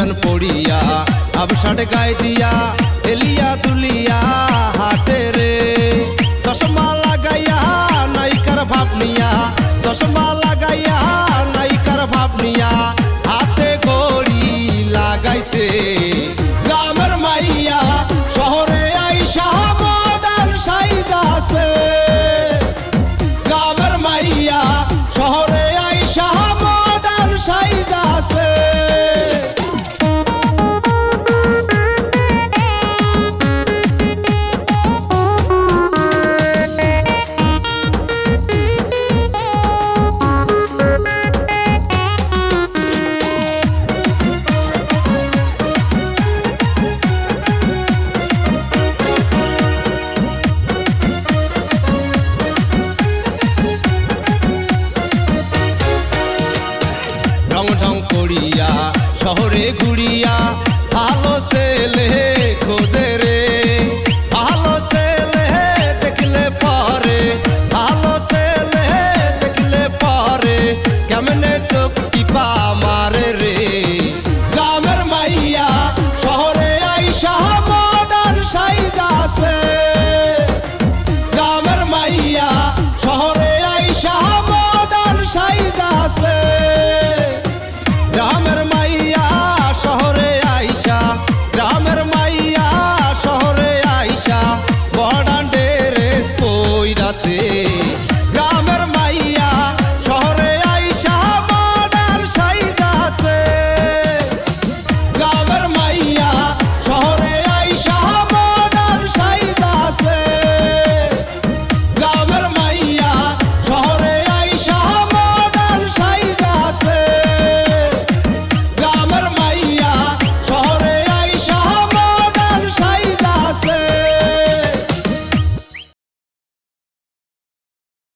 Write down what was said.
pan পড়িয়া আবসাট গায়ে দিয়া এলিয়া তুলিয়া হাটে রে চশমা লাগাইয়া নায়িকার ভাব নিয়া চশমা লাগাইয়া নায়িকার ভাব নিয়া হাতে ঘড়ি লাগাইছে গ্রামের মাইয়া শহরে আইসা মডার্ন সাইজাছে গ্রামের মাইয়া শহরে আইসা মডার্ন সাইজাছে ঢং ঢং করিয়া শহরে ঘুরিয়া ভালো ছেলে খোঁজে রে